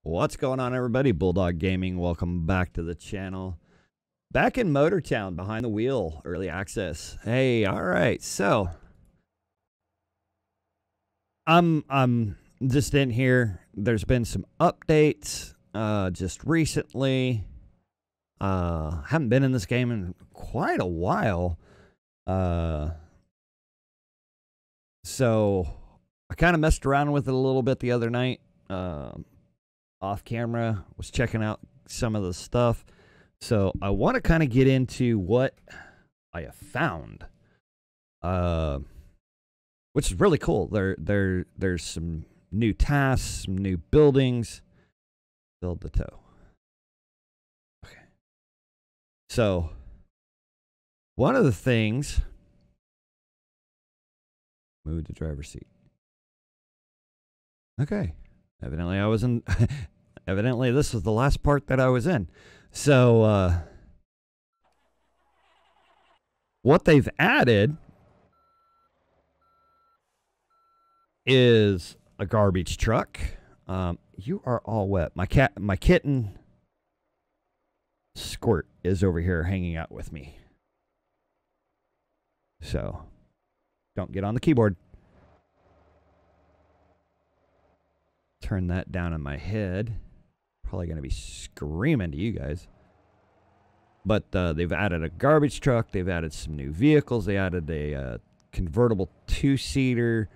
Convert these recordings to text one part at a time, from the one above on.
What's going on, everybody? Bulldog Gaming, welcome back to the channel. Back in Motortown, behind the wheel, early access. Hey, all right, so I'm just in here. There's been some updates just recently. Haven't been in this game in quite a while. So I kind of messed around with it a little bit the other night. Off camera, was checking out some of the stuff. So I want to kind of get into what I have found, which is really cool. There's some new tasks, some new buildings. Build the tow. Okay. So one of the things, move the driver's seat. Okay. Evidently I was in, evidently this was the last part that I was in. So, what they've added is a garbage truck. You are all wet. My kitten, Squirt, is over here hanging out with me. So, don't get on the keyboard. Turn that down in my head. Probably going to be screaming to you guys. But they've added a garbage truck. They've added some new vehicles. They added a convertible two-seater.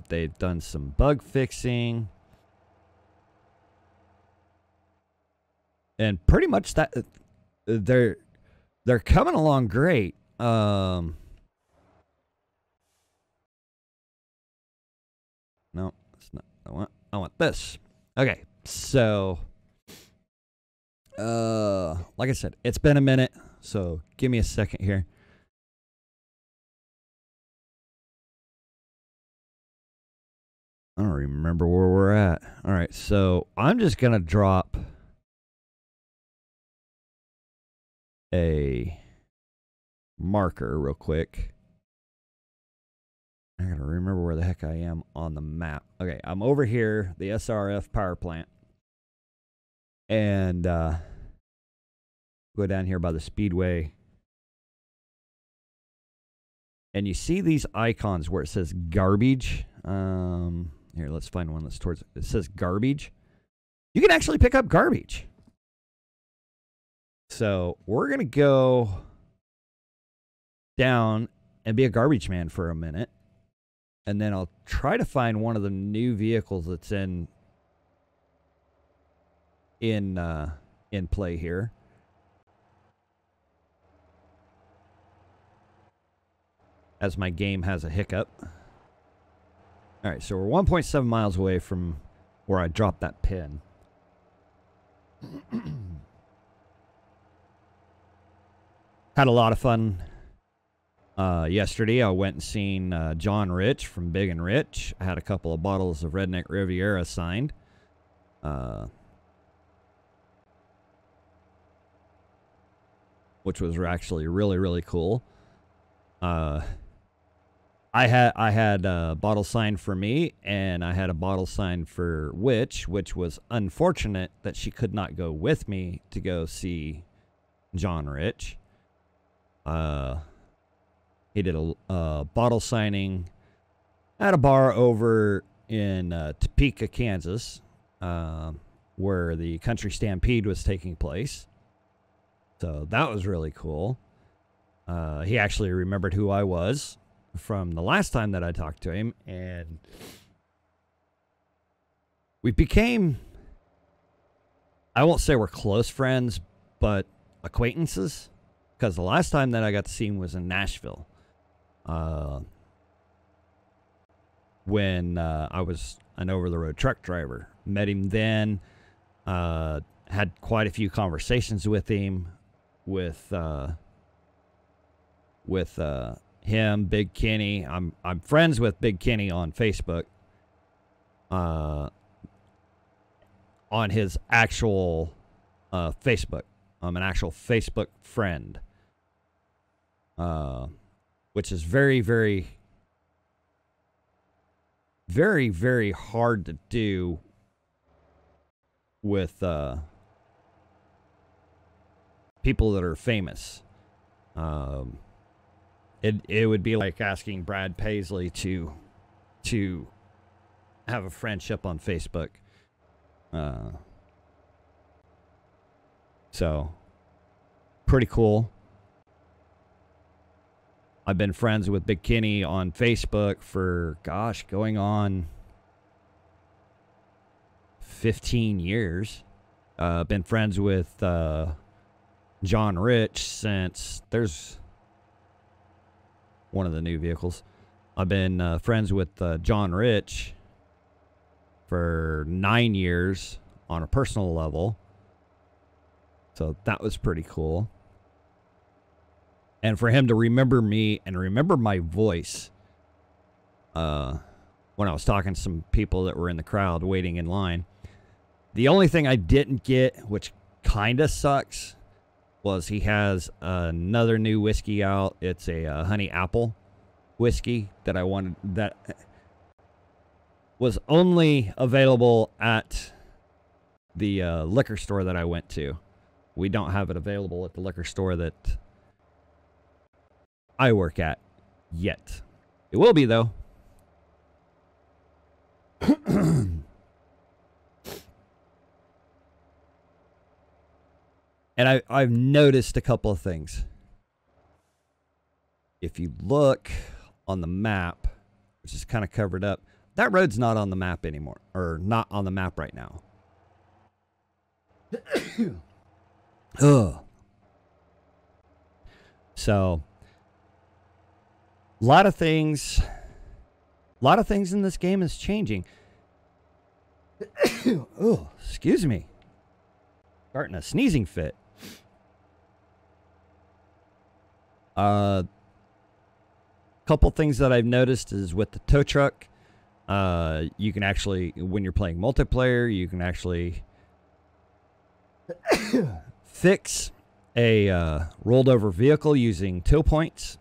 They've done some bug fixing. And pretty much that they're coming along great. No, it's not. I want this. Okay, so like I said, it's been a minute, so give me a second here. I don't remember where we're at. All right, so I'm just gonna drop a marker real quick. I gotta remember where the heck I am on the map. Okay, I'm over here, the SRF power plant. And go down here by the speedway. And you see these icons where it says garbage. Here, let's find one that's towards it. Says garbage. You can actually pick up garbage. So we're gonna go down and be a garbage man for a minute. And then I'll try to find one of the new vehicles that's in play here. As my game has a hiccup. All right, so we're 1.7 miles away from where I dropped that pin. Had a lot of fun. Yesterday, I went and seen John Rich from Big and Rich. I had a couple of bottles of Redneck Riviera signed. Which was actually really, really cool. I had a bottle signed for me, and I had a bottle signed for which was unfortunate that she could not go with me to go see John Rich. He did a bottle signing at a bar over in Topeka, Kansas, where the Country Stampede was taking place. So that was really cool. He actually remembered who I was from the last time that I talked to him, and we became, I won't say we're close friends, but acquaintances, because the last time that I got to see him was in Nashville. When I was an over-the-road truck driver. Met him then, had quite a few conversations with him, with him, Big Kenny. I'm friends with Big Kenny on Facebook. On his actual Facebook. I'm an actual Facebook friend. Which is very, very, very, very hard to do with people that are famous. It would be like asking Brad Paisley to have a friendship on Facebook. So pretty cool. I've been friends with Big Kenny on Facebook for, gosh, going on 15 years. Been friends with John Rich since there's one of the new vehicles. I've been friends with John Rich for 9 years on a personal level. So that was pretty cool. And for him to remember me and remember my voice when I was talking to some people that were in the crowd waiting in line. The only thing I didn't get, which kind of sucks, was he has another new whiskey out. It's a honey apple whiskey that I wanted, that was only available at the liquor store that I went to. We don't have it available at the liquor store that I work at yet. It will be, though. And I've noticed a couple of things. If you look on the map, which is kind of covered up, that road's not on the map anymore, or not on the map right now. Ugh. So, a lot of things in this game is changing. Oh, excuse me. Starting a sneezing fit. Couple things that I've noticed is with the tow truck, you can actually, when you're playing multiplayer, you can actually fix a rolled over vehicle using tow points.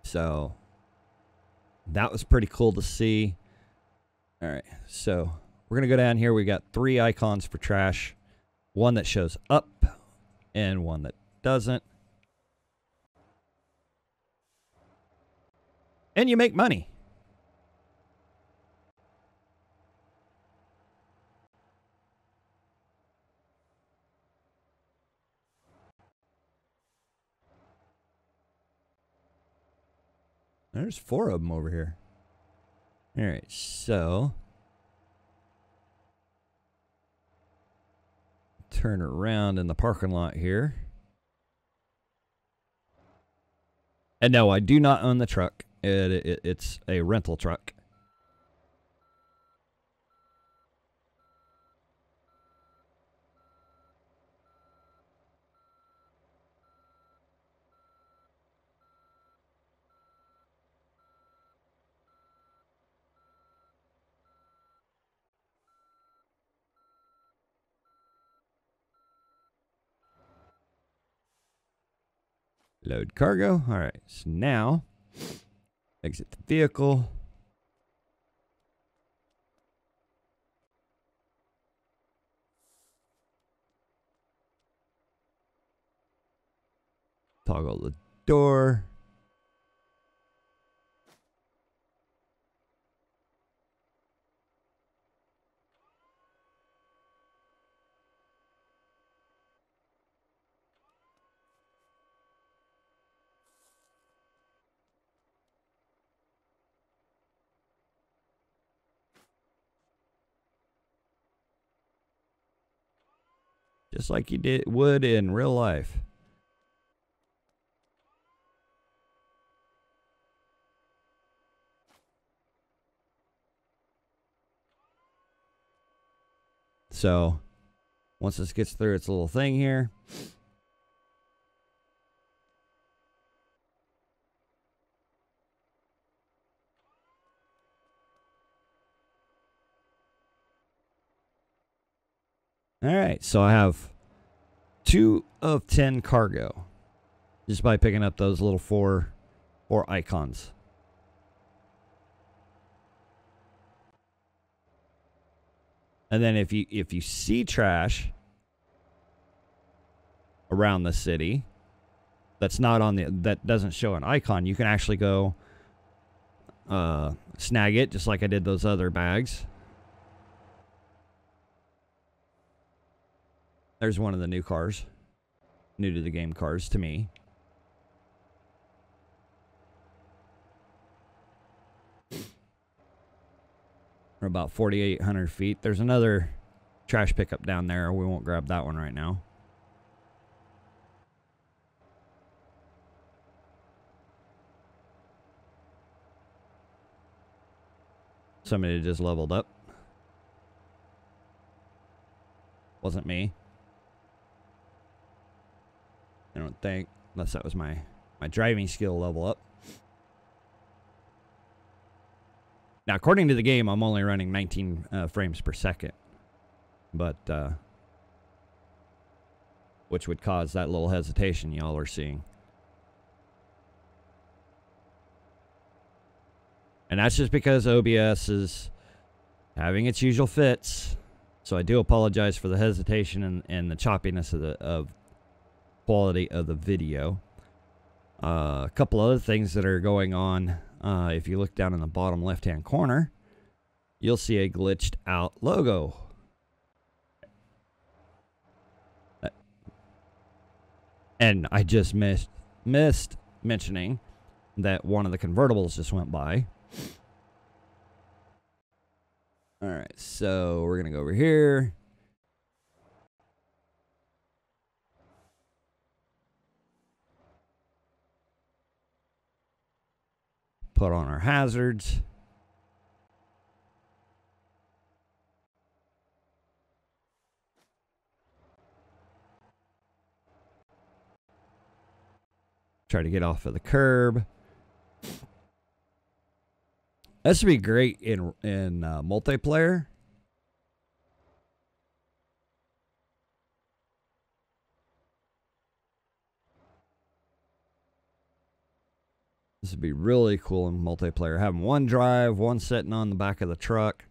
So that was pretty cool to see. All right, so we're going to go down here. We got 3 icons for trash. One that shows up and one that doesn't. And you make money. There's 4 of them over here. All right, so turn around in the parking lot here. And no, I do not own the truck. It's a rental truck. Load cargo. All right, so now exit the vehicle. Toggle the door. Just like you would in real life. So, once this gets through its little thing here. All right, so I have 2 of 10 cargo just by picking up those little four icons. And then if you see trash around the city that's not on that doesn't show an icon, you can actually go snag it, just like I did those other bags. There's one of the new cars. New to the game cars to me. We're about 4,800 feet. There's another trash pickup down there. We won't grab that one right now. Somebody just leveled up. Wasn't me. I don't think, unless that was my driving skill level up. Now, according to the game, I'm only running 19 frames per second. But, which would cause that little hesitation y'all are seeing. And that's just because OBS is having its usual fits. So I do apologize for the hesitation and the choppiness of quality of the video. A couple other things that are going on. If you look down in the bottom left-hand corner, you'll see a glitched out logo. And I just missed mentioning that one of the convertibles just went by. All right, so we're going to go over here. Put on our hazards. Try to get off of the curb. That should be great in multiplayer. This would be really cool in multiplayer. Having one drive, one sitting on the back of the truck.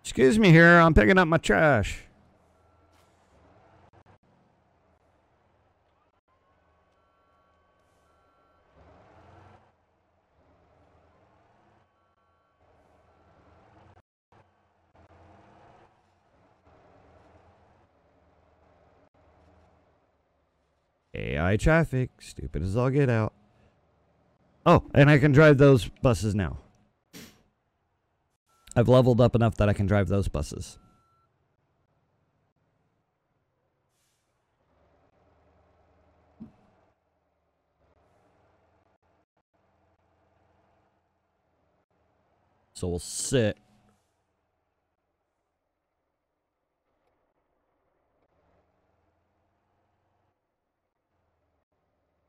Excuse me here, I'm picking up my trash. AI traffic, stupid as all get out. Oh, and I can drive those buses now. I've leveled up enough that I can drive those buses. So we'll sit.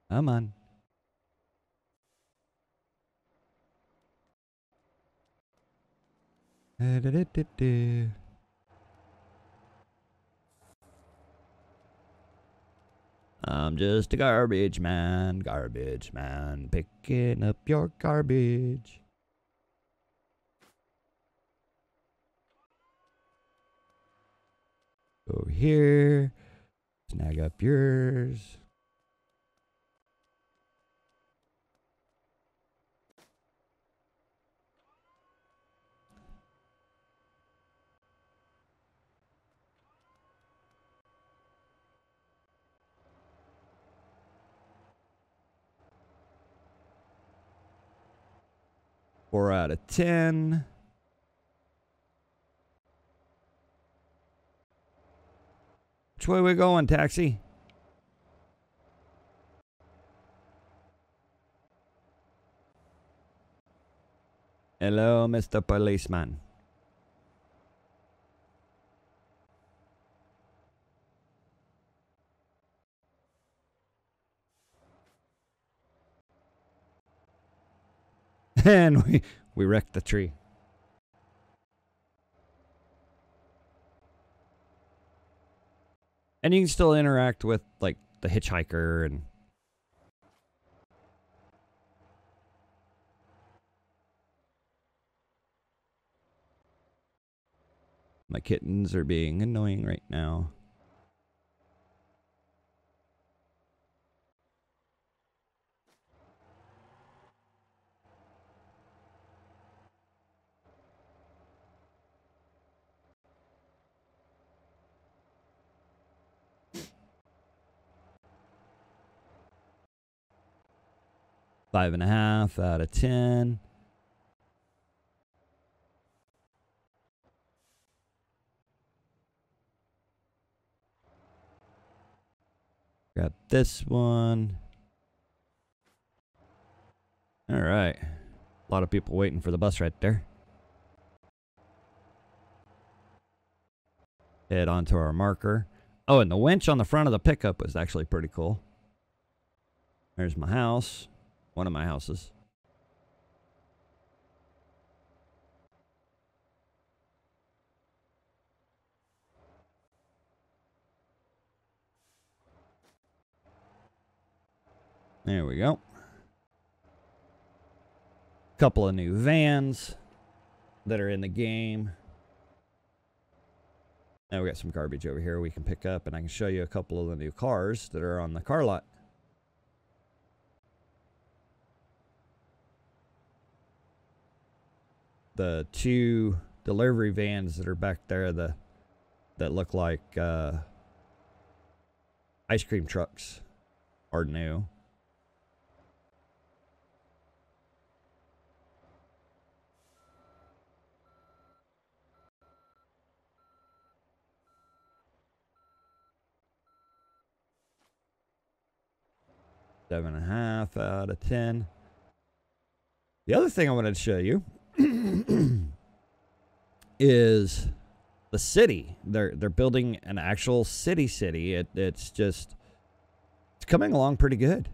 Come on. I'm just a garbage man, picking up your garbage. Over here, snag up yours. Four out of 10. way we going, taxi? Hello, Mr. Policeman. And we wrecked the tree. And you can still interact with, like, the hitchhiker and... My kittens are being annoying right now. Five and a half out of 10. Grab this one. All right. A lot of people waiting for the bus right there. Head onto our marker. Oh, and the winch on the front of the pickup was actually pretty cool. There's my house. One of my houses. There we go. Couple of new vans that are in the game. Now we got some garbage over here we can pick up, and I can show you a couple of the new cars that are on the car lot. The two delivery vans that are back there, that look like ice cream trucks, are new. Seven and a half out of 10. The other thing I wanted to show you is the city. They're building an actual city. It's coming along pretty good.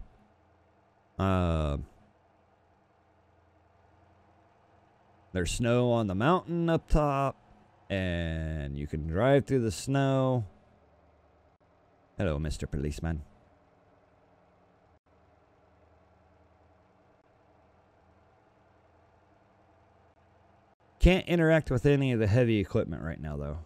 There's snow on the mountain up top, and you can drive through the snow. Hello, Mr. Policeman. Can't interact with any of the heavy equipment right now, though.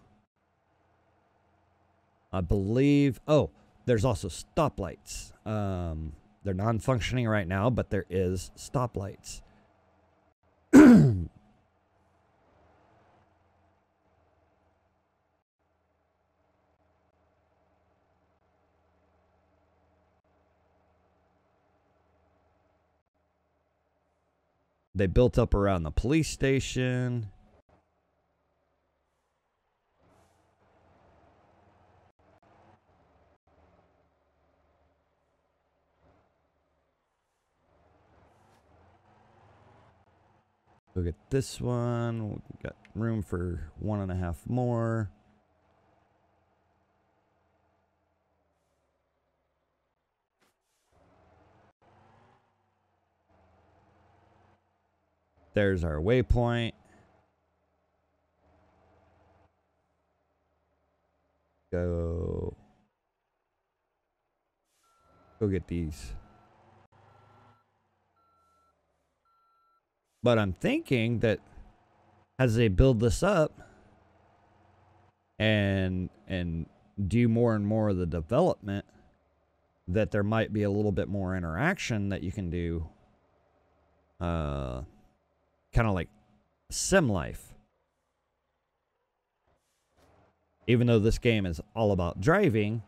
I believe... Oh, there's also stoplights. They're non-functioning right now, but there is stoplights. They built up around the police station. Look at this one. We've got room for 1.5 more. There's our waypoint. Go get these. But I'm thinking that as they build this up and do more and more of the development, that there might be a little bit more interaction that you can do. Kind of like sim life. Even though this game is all about driving,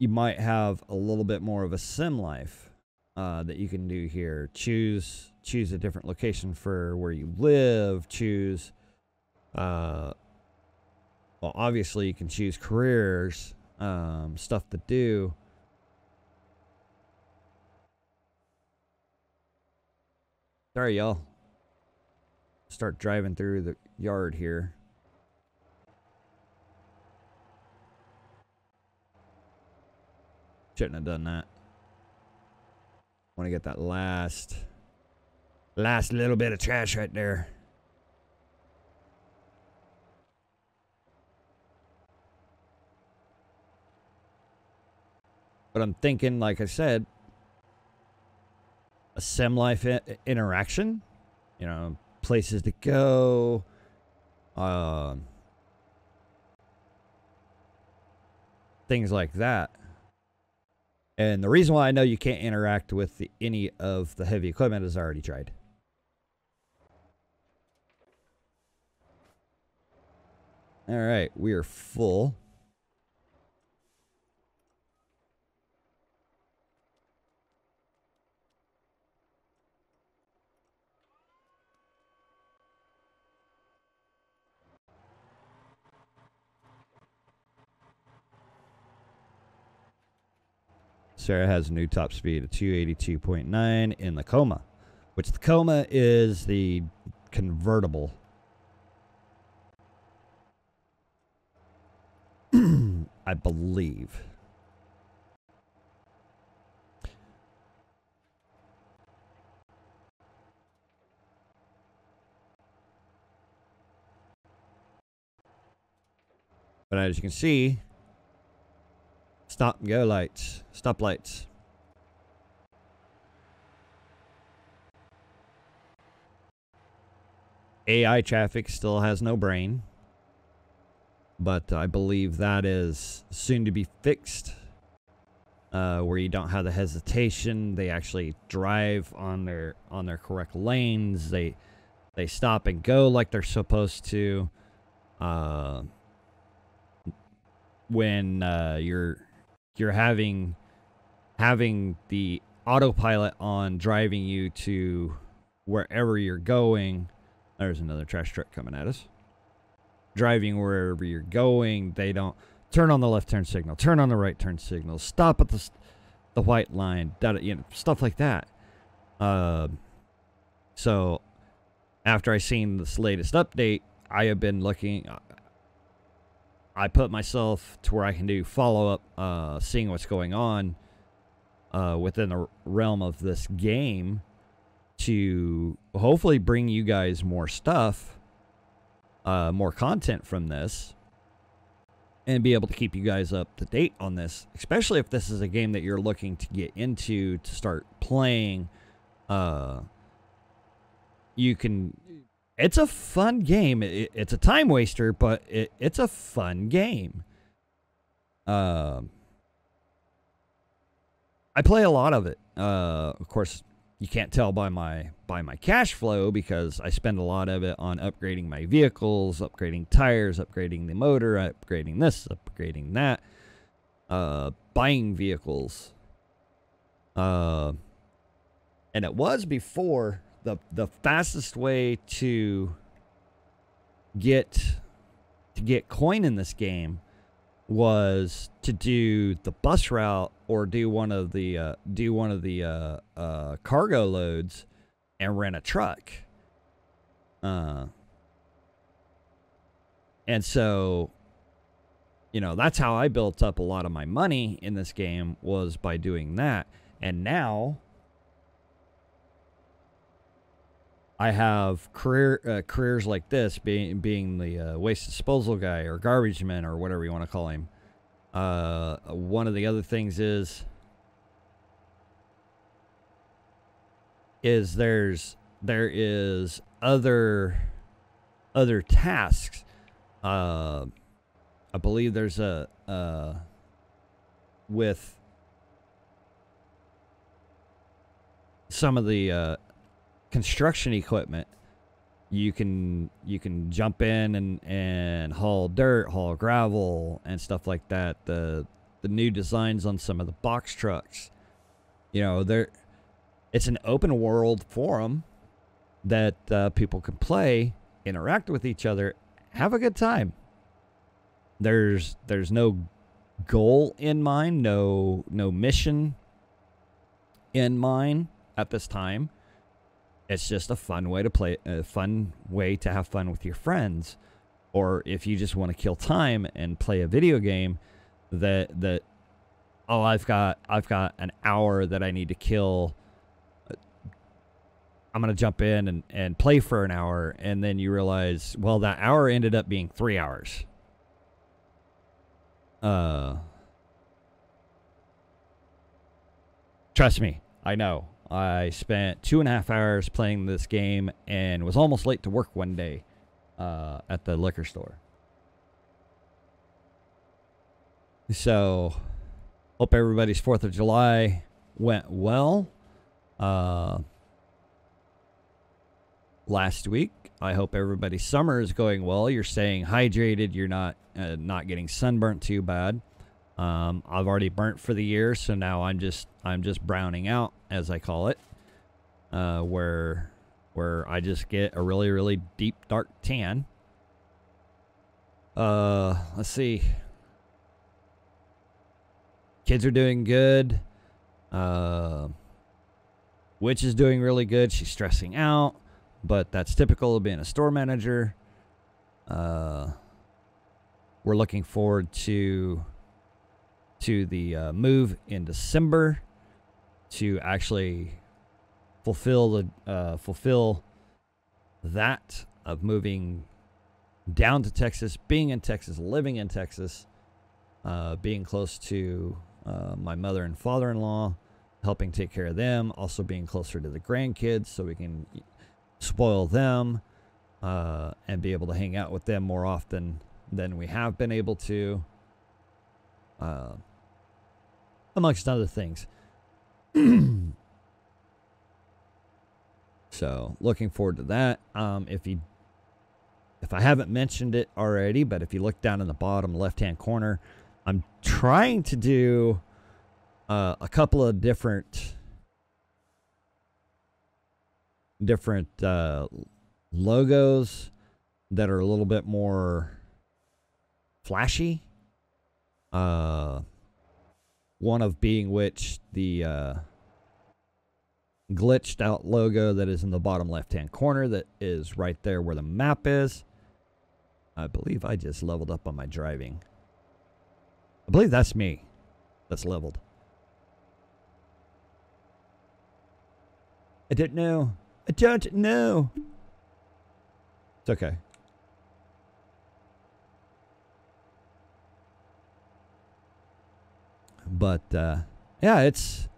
you might have a little bit more of a sim life that you can do here. Choose a different location for where you live. Choose Well, obviously you can choose careers, stuff to do. Sorry, y'all. Start driving through the yard here. Shouldn't have done that. Want to get that last little bit of trash right there. But I'm thinking, like I said, a sim life interaction, you know, places to go, things like that. And the reason why I know you can't interact with any of the heavy equipment is I already tried. All right, we are full. Sarah has a new top speed of 282.9 in the Coma, which the Coma is the convertible. I believe. But as you can see, stop and go lights, stop lights. AI traffic still has no brain, but I believe that is soon to be fixed, where you don't have the hesitation. They actually drive on their correct lanes. They stop and go like they're supposed to. When you're having the autopilot on driving you to wherever you're going. There's another trash truck coming at us. Driving wherever you're going, they don't turn on the left turn signal, turn on the right turn signal, stop at the white line, you know, stuff like that. So after I seen this latest update, I have been looking. I put myself to where I can do follow-up, seeing what's going on within the realm of this game to hopefully bring you guys more stuff, more content from this, and be able to keep you guys up to date on this, especially if this is a game that you're looking to get into, to start playing. You can... It's a fun game. It's a time waster, but it's a fun game. I play a lot of it. Of course, you can't tell by my cash flow because I spend a lot of it on upgrading my vehicles, upgrading tires, upgrading the motor, upgrading this, upgrading that, buying vehicles. And it was before... The fastest way to get coin in this game was to do the bus route or do one of the cargo loads and rent a truck. And so, you know, that's how I built up a lot of my money in this game, was by doing that. And now I have careers like this, being the waste disposal guy or garbage man or whatever you want to call him. One of the other things is there is other tasks. I believe there's with some of the construction equipment, you can jump in and haul dirt, haul gravel, and stuff like that. The new designs on some of the box trucks, you know, it's an open world forum that people can play, interact with each other, have a good time. there's no goal in mind, no mission in mind at this time. It's just a fun way to play, a fun way to have fun with your friends, or if you just want to kill time and play a video game that oh, I've got an hour that I need to kill. I'm going to jump in and play for an hour, and then you realize, well, that hour ended up being 3 hours. Trust me, I know. I spent 2.5 hours playing this game and was almost late to work one day at the liquor store. So, hope everybody's 4th of July went well. Last week, I hope everybody's summer is going well. You're staying hydrated. You're not getting sunburnt too bad. I've already burnt for the year, so now I'm just browning out, as I call it, where I just get a really, really deep dark tan. Let's see. Kids are doing good. Witch is doing really good. She's stressing out, but that's typical of being a store manager. We're looking forward to the move in December to actually fulfill that of moving down to Texas, being in Texas, living in Texas, being close to my mother and father-in-law, helping take care of them, also being closer to the grandkids so we can spoil them and be able to hang out with them more often than we have been able to, amongst other things. So looking forward to that. If I haven't mentioned it already, but if you look down in the bottom left-hand corner, I'm trying to do a couple of different logos that are a little bit more flashy. One of being which the glitched out logo that is in the bottom left hand corner, that is right there where the map is. I believe I just leveled up on my driving. I believe that's me that's leveled. I don't know. I don't know. It's okay. But yeah, it's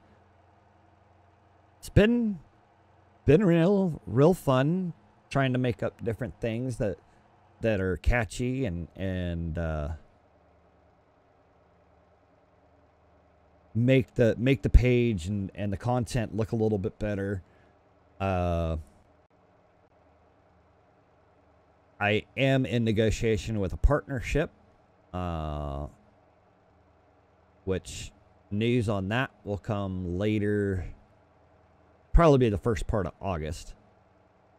been real fun trying to make up different things that are catchy and make the page and the content look a little bit better. I am in negotiation with a partnership, which news on that will come later, probably be the first part of August,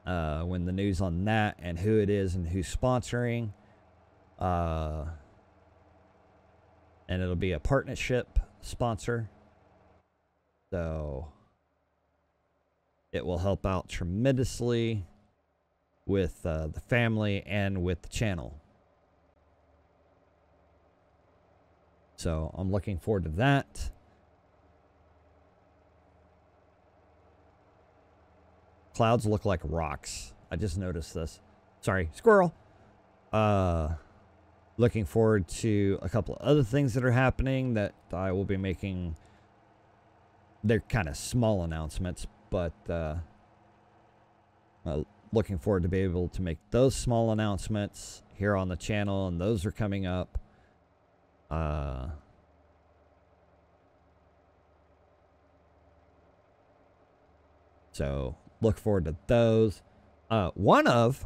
when the news on that and who it is and who's sponsoring, and it'll be a partnership sponsor, so it will help out tremendously with the family and with the channel. So I'm looking forward to that. Clouds look like rocks. I just noticed this. Sorry, squirrel. Looking forward to a couple of other things that are happening that I will be making. They're kind of small announcements, but looking forward to be able to make those small announcements here on the channel, and those are coming up. So look forward to those. One of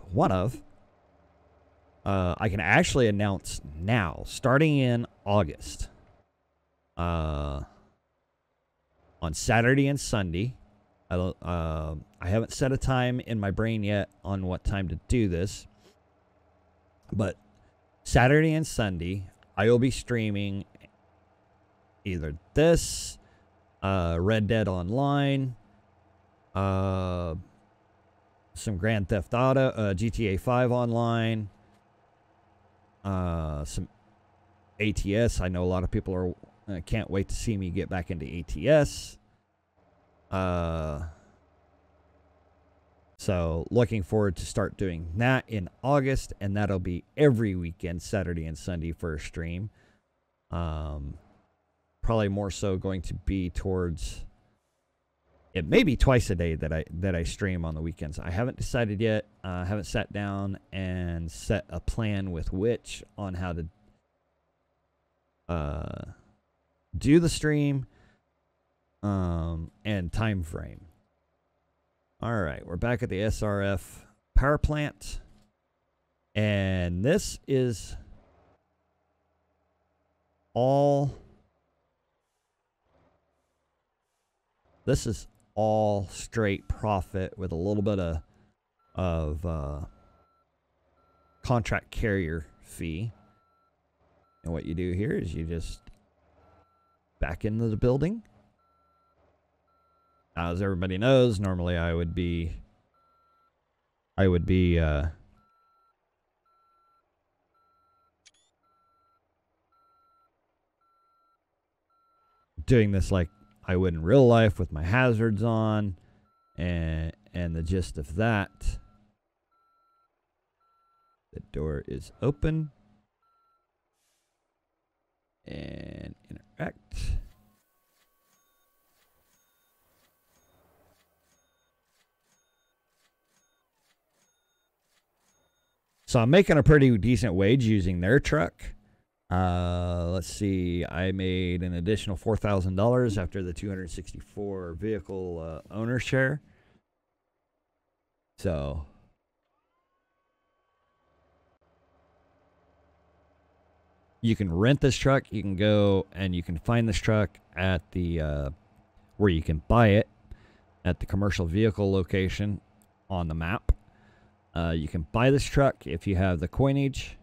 I can actually announce now, starting in August, on Saturday and Sunday. I haven't set a time in my brain yet on what time to do this, but Saturday and Sunday, I will be streaming either this, Red Dead Online, some Grand Theft Auto, GTA 5 Online, some ATS. I know a lot of people can't wait to see me get back into ATS. So looking forward to start doing that in August, and that'll be every weekend, Saturday and Sunday for a stream. Probably more so going to be towards, it may be twice a day that I stream on the weekends. I haven't decided yet. I haven't sat down and set a plan with Witch on how to do the stream and time frame. All right, we're back at the SRF power plant, and this is all straight profit with a little bit of contract carrier fee. And what you do here is you just back into the building. As everybody knows, normally I would be doing this like I would in real life with my hazards on, and the gist of that. The door is open and interact. So I'm making a pretty decent wage using their truck. Let's see. I made an additional $4,000 after the 264 vehicle owner share. So you can rent this truck. You can go and you can find this truck at the where you can buy it at the commercial vehicle location on the map. You can buy this truck if you have the coinage,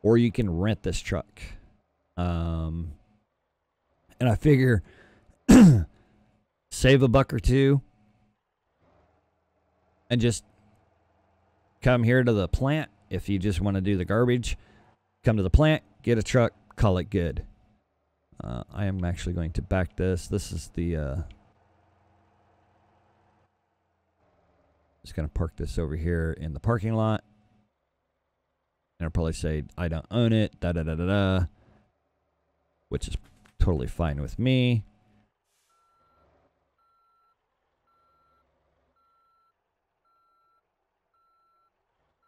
or you can rent this truck. And I figure save a buck or two and just come here to the plant. If you just want to do the garbage, come to the plant, get a truck, call it good. I am actually going to back this. This is the... just going to park this over here in the parking lot. And I'll probably say, I don't own it, da-da-da-da-da. Which is totally fine with me.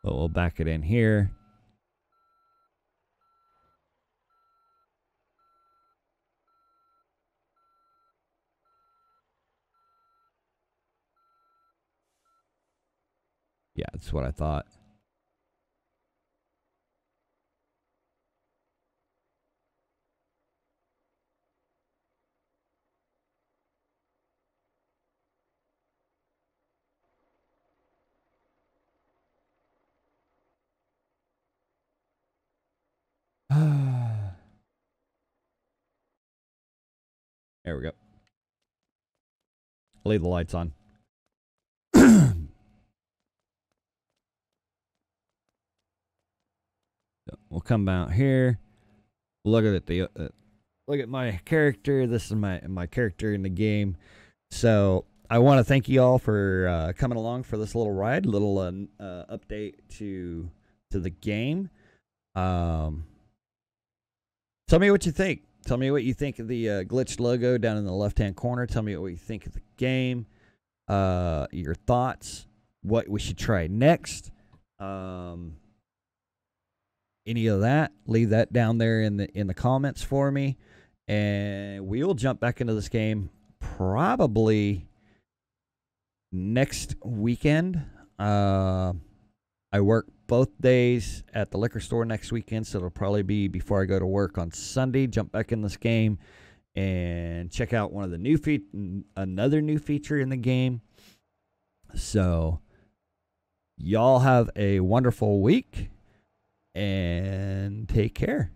But we'll back it in here. Yeah, that's what I thought. There we go. Leave the lights on. We'll come out here. Look at the look at my character. This is my character in the game. So I want to thank you all for coming along for this little ride, little update to the game. Tell me what you think. Tell me what you think of the glitched logo down in the left-hand corner. Tell me what you think of the game. Your thoughts. What we should try next. Any of that, leave that down there in the comments for me, and we will jump back into this game probably next weekend. I work both days at the liquor store next weekend, so it'll probably be before I go to work on Sunday. Jump back in this game and check out one of the another new feature in the game. So y'all have a wonderful week. And Take care.